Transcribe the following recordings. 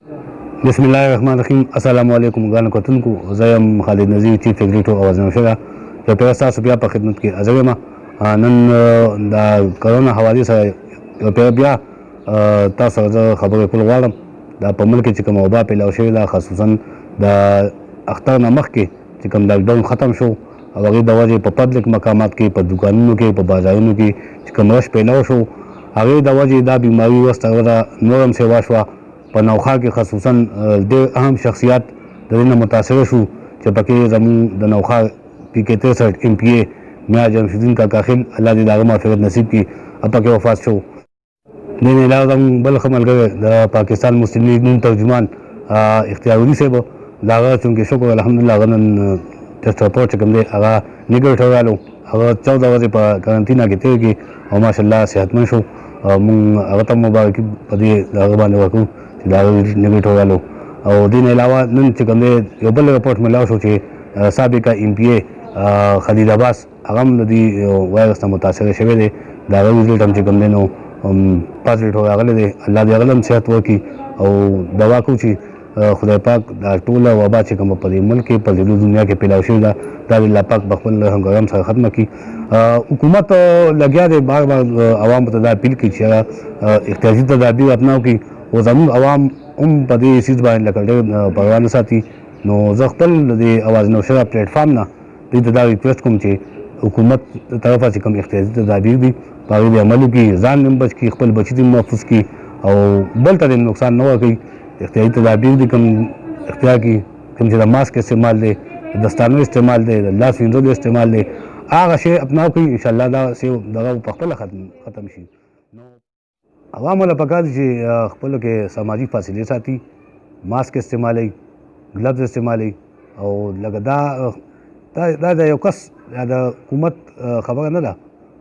بسم الله الرحمن الرحیم. السلام علیکم ګرانو کتونکو، زه یم خالد نذیر، چیف سیکریټري اوازې نوشهره. یو پیغام ستاسو بیا په خدمت کې حاضر یم. نن د کرونا حوالې سره یو پیغام بیا تاسو سره زه خبرې کول غواړم. دا په ملک کې چې کومه وبا پیلاو شوې ده، خصوصا د اختر نه مخکې چې کوم لاکډاون ختم شو او هغې د وجې په پبلک مقامات کې، په دوکانونو کې، په بازارونو کې چې کوم رش پیلاو شو، هغې د وجې دا بیماري ورځ تر ورځه نور هم سیوا شوه. په نوخا کې خصوصا ډېر اهم شخصیات د دې نه متاثره شو چې پکې زموږ د نوخا PK63 MPA میا جمشیدین کاکا خیل، الله دې د هغه مغفرت نصیب کړي، پکې وفات شو. دې نه علاوه زموږ بل ښه ملګری د پاکستان مسلم لیګ نون ترجمان اختیارالدین صاحب، د هغه چونکې شکر الحمدلله هغه نن ټسټ رپورټ چې کوم دی هغه نیګیټیو راغلو. هغه 14 ورځې په قرنطینه کې تېر کړي او ماشاءالله صحتمند شو. موږ هغه ته مبارکي په دې د هغه باندې ورکوو چې د هغه نیګیټیو راغلو. او دې نه علاوه نن چې کوم دی یو بل رپورټ ملاو شو چې سابقه MPA خلیل عباس هغه هم د دې وایرس نه متاثره شوی دی. د هغه رزلټ هم چې کوم دی نو پازیټیو راغلی دی. الله دې هغه هم صحت ورکړي او دعا کوو چې خدای پاک دا ټوله وبا چې کومه په دې ملک کې، په دې دنیا کې پیلاو شوې ده، دا دې الله پاک په خپل رحم کرم سره ختمه کړي. حکومت لګیا دی بار بار عوامو ته دا اپیل کوي چې احتیاطي تدابیر اپناو کړي، او زموږ عوام هم په دې څیز باندې لکه ډېر پروا نه ساتي. نو زه خپل د دې اوازې نوشهره پلیټفارم نه دوی ته دا ریکویسټ کوم چې حکومت طرفه چې کوم احتیاطي تدابیر دي په هغې دې عمل وکړي، ځان هم بچ کړي، خپل بچي دې محفوظ کړي او بل ته دې نقصان نه ورکوي. احتیاطي تدابیر دي کوم اختیار کړي، کوم چې د ماسک استعمال دی، د دستانو استعمال دی، د لاس وینځلو استعمال دی، هغه شی اپناو کړي. انشاءالله دا دغه په خپله ختم شي. نو عوامو له پکار دي چې خپلو کې سماجي فاصلې ساتي، ماسک استعمالوي، ګلبز استعمالوي. او لکه دا د یو کس یا د حکومت خبره نه ده،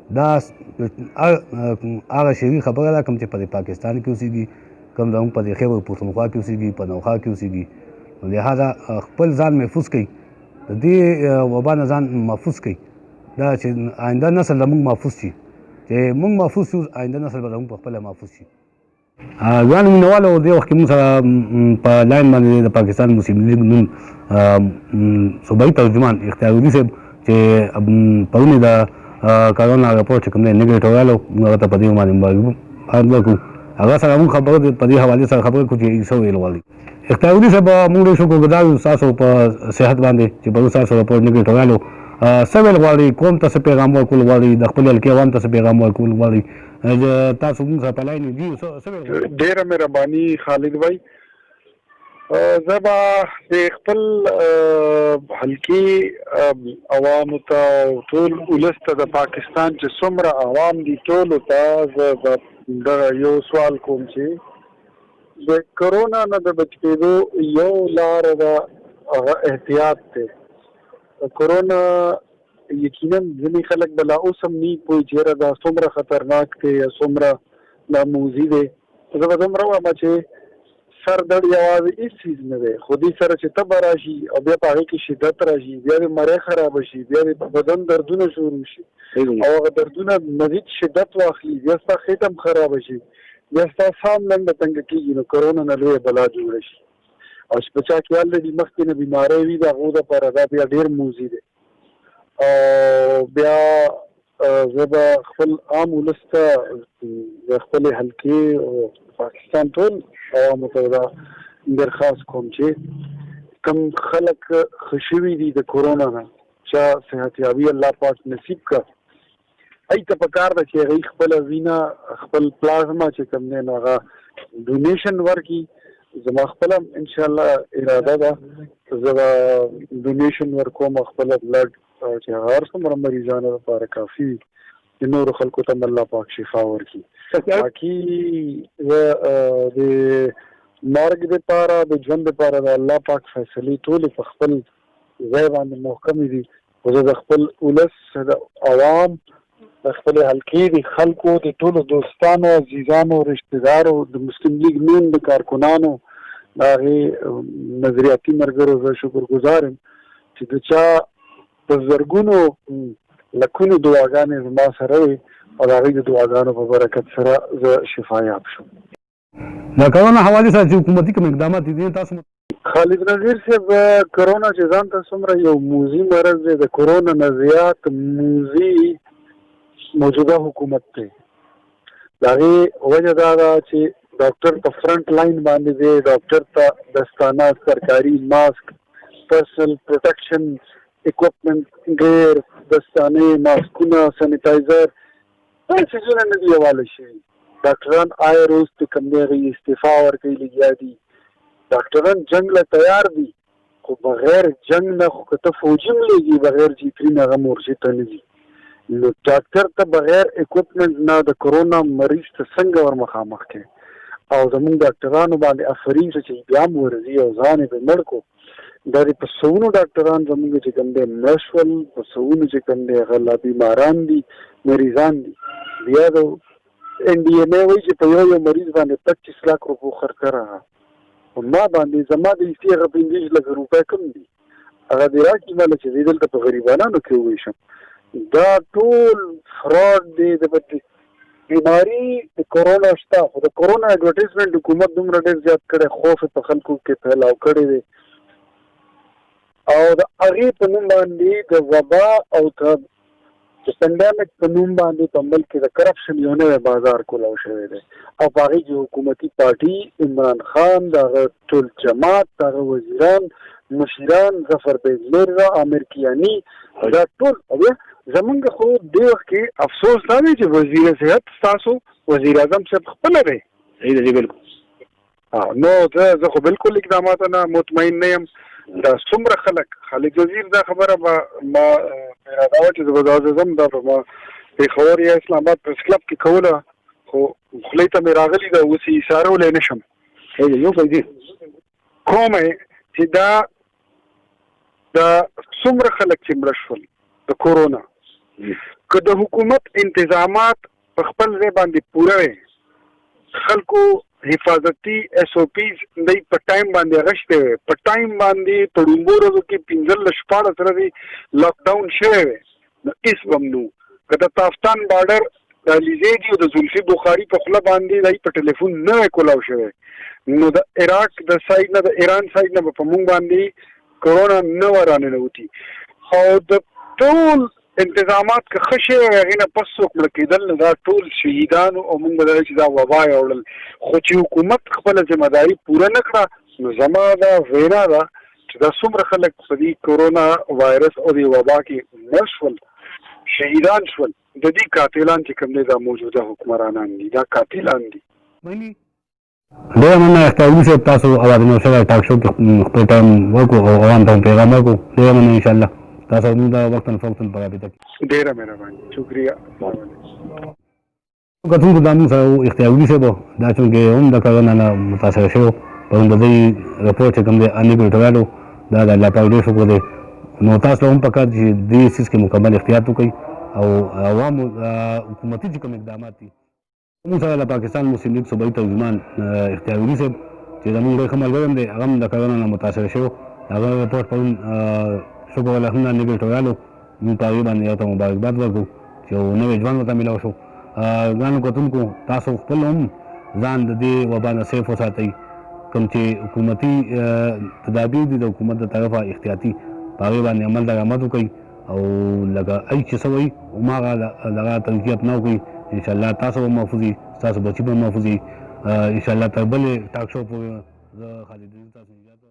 دا هغه شعري خبره ده کوم چې په پاکستان کې اوسېږي، کوم زموږ په خیبر پښتونخوا کې اوسېږي، په نوخا کې اوسېږي. نو لهذا خپل ځان محفوظ کړئ، د دې وبا نه ځان محفوظ کړئ، دا چې آینده نسل زموږ محفوظ شي. چې موږ محفوظ شو، آینده نسل به زموږ په خپله محفوظ شي. ګرانو مینوالو، دې وخت کې موږ سره په لاین باندې د پاکستان مسلم لیګ نون صوبایي ترجمان اختیارالدین صاحب چې پرون د کرونا رپورټ چې کوم دی نیګیټیو راغلو، موږ هغه ته په دې باندې مبارکباد ورکړو. هغه سره موږ خبره په دې حوالې سره خبرې کړو چې څه ویل غواړي. اختیارالدین صاحب، موږ ډېر شکرګزار یو ستاسو په صحت باندې چې پرون ستاسو رپورټ نیګیټیو راغلو. څه ویل غواړئ؟ قوم ته څه پیغام ورکول غواړئ؟ د خپل حلقې عوام ته څه پیغام ورکول غواړئ؟ تاسو موږ سره په لاین یو څه ویل غواړئ؟ ډېره مهرباني خالد بھائی. زه به د خپل حلقې عوامو ته او ټول ولس ته، د پاکستان چې څومره عوام دي ټولو ته زه به دغه یو سوال کوم چې د کرونا نه د بچ کېدو یو لاره ده، هغه احتیاط دی. کرونا یقینا ځینې خلک به لا اوس هم نه پوهېږي چې یاره دا څومره خطرناک دی یا څومره دا موضوع دی. زه به دومره وایم چې سر درد یوازې هېڅ څیز نه دی، خو دې سره چې تبه راشي او بیا په هغې کې شدت راشي، بیا د مرۍ خرابه شي، بیا د بدن دردونه شروع شي او هغه دردونه مزید شدت واخلي، بیا ستا خېټه هم خرابه شي، بیا ستا ساه هم لنډه تنګه کېږي، نو کرونا نه لویه بلا جوړه شي. او چې په چا کې حال لري مخکې نه بیماری وي، د هغو دپاره دا بیا ډېر موضوع دی. او بیا زه به خپل عام ولس ته د خپلې حلقې او پاکستان ټول عوامو ته دا درخواست کوم چې کوم خلک ښه شوي دي د کرونا نه، چا صحتیابي الله پاک نصیب کړه، هغوی ته پکار ده چې هغوی خپله وینه، خپل پلازما چې کوم دی نو هغه ډونیشن ورکړي. زما خپله انشاءالله اراده ده زه به ډونیشن ورکوم خپله بلډ، چې هغه هر څومره مریضانو لپاره کافي وي، چې نورو خلکو ته الله پاک شفا ورکړي. باقي زه د مرګ دپاره، د ژوند دپاره د الله پاک فیصلې ټولې په خپل ځای باندې محکمې دي. خو زه د خپل ولس، د عوام، د خپلې حلقې د خلکو، د ټولو دوستانو، عزیزانو، رشتهدارو، د مسلم لیګ نون د کارکنانو، د هغې نظریاتي ملګرو زه شکرګزار یم چې د چا په زرګونو لکونو دعاګانې زما سره وي او د هغوی د دعاګانو په برکت سره زه شفایاب شم. د کرونا حوالې سره چې حکومتي کوم اقدامات دي تاسو خالد نذیر صاحب کرونا چې ځان ته څومره یو موذي مرض دی، د کرونا نه زیات موذي موجوده حکومت دی. د هغې وجه دا ده چې ډاکټر په فرنټ لاین باندې دی، ډاکټر ته دستانه، سرکاري ماسک، پرسنل پروټیکشن اکوپمنټ، ګیر، دستانې، ماسکونه، سینیټایزر، دا څیزونه نه دي حواله شوي. ډاکټران آیا روز چې کوم دی هغوی استعفا ورکوي لګیا دي. ډاکټران جنګ له تیار دي، خو بغیر جنګ نه خو که ته فوجي هم لېږي بغیر جیتري نه هغه مورچې ته نه ځي. نو ډاکټر ته بغیر اکوپمنټ نه د کرونا مریض ته څنګه ور مخامخ کوي؟ او زمونږ ډاکټرانو باندې افرین چې بیا هم ورځي او ځان یې پرې مړ کړو. دا د په سوونو ډاکټران زمونږ چې کوم دی مړه شول، په سوونو چې کوم دی هغه لا بیماران دي، مریضان دي. بیا د NDMA وایي چې په یو مریض باندې 25 लाख روپو خرڅه راغله. ما باندې زما د ایستې هغه 15 لکه روپۍ کم دي، هغه دې راکړي ماله چې زه دلته په غریبانانو کې وویشم. دا ټول فراډ دی. د بیماري د کرونا شته، خو د کرونا اډورټایزمنټ حکومت دومره ډېر زیات کړی، خوف په خلکو کې پھیلاو کړی دی، او د هغې په نوم باندې د وبا او د پنډیمک په نوم باندې په ملک کې د کرپشن یو نوی بازار کولاو شوی دی. او په هغې کې حکومتي پارټي، عمران خان، د هغه ټول جماعت، د هغه وزیران، مشیران، ظفر بیگ میرزا، عامر کیانی، دا ټول. زمونږ خو دې وخت کې افسوس دا دی چې وزیر صحت ستاسو وزیر اعظم صاحب خپله دی. صحیح دی، بالکل. نو زه خو بالکل اقداماتو نه مطمئن نه یم. دا څومره خلک، خالد وزیر دا خبره ما اراده وه چې زه به دا ځم، دا به ما پېښور یا اسلام آباد پریس کلب کې کوله، خو خولې ته مې راغلي ده، اوس یې ایسارولی نه شم. یو فیدي کوم چې دا څومره خلک چې مړه شول د کورونا، که د حکومت انتظامات په خپل ځای باندې پوره وي، خلکو حفاظتي SOPs دی په ټایم باندې غشته وي، په ټایم باندې په ړومبو ورځو کې 15-14 ورځې لاکډاون شوی وي، نو هېڅ به هم نه وو. که د تافتان بارډر د علیزی دي او د زلفي بخاري په خوله باندې دی په ټلیفون نه وی کولاو شوی، نو د عراق د سایډ نه، د ایران سایډ نه به په موږ باندې کرونا نه وه راننوتي. او د ټول انتظامات که ښه شوی وی، هغې نه پس څوک مړه کېدل، نو دا ټول شهیدانو او موږ به دا چې دا وبا یې وړل. خو چې حکومت خپله ذمهداري پوره نه کړه، نو زما دا وینا ده چې دا څومره خلک په دې کرونا وایرس او دې وبا کې مړ شول، شهیدان شول، د دې قاتلان چې کوم دی دا موجوده حکمرانان دي، دا قاتلان دي. ډېره مننه اختیاري صاحب، تاسو اواز نوشره ټاک شو کې خپل ټایم ورکړو او عوام ته پیغام ورکړو. ډېره مننه انشاءالله تاسو موږ دا وختاً فوقتاً په رابطه کې. ډېره مهرباني، شکریه. السلام علیکم. کتونکو دا موږ سره اختیاري صاحب دا چونکې هم د کرونا نه متاثره شوی، پرون د دې رپورټ چې کوم دی انیګیټ راغلو، دا د الله پاک ډېر شکر دی. نو تاسو له هم پکار چې دې څیز کې مکمل احتیاط وکړئ او عوامو حکومتي چې کوم اقدامات دي. موږ سره د پاکستان مسلم لیگ صوبایي ترجمان اختیاري صاحب چې زموږ ډېر ښه ملګری هم دی، هغه هم د کرونا نه متاثره شوی، هغه رپورټ پرون شکر الحمدلله نیګیټ راغلو. موږ په هغې باندې ورته مبارکباد ورکړو چې یو نوی ژوند ورته میلاو شو. ګرانو کتونکو، تاسو خپل هم ځان د دې وبا نه سیف وساتئ. کوم چې حکومتي تدابیر دي د حکومت د طرفه احتیاطي، په هغې باندې عمل درآمد وکړئ او لکه ای چې څه وایي هماغه دغه طریقې اپناو کړئ. انشاءالله تاسو به محفوظ وي، ستاسو بچي به محفوظ وي. انشاءالله تر بلې ټاک شو پورې زه خالد تاسو اجازه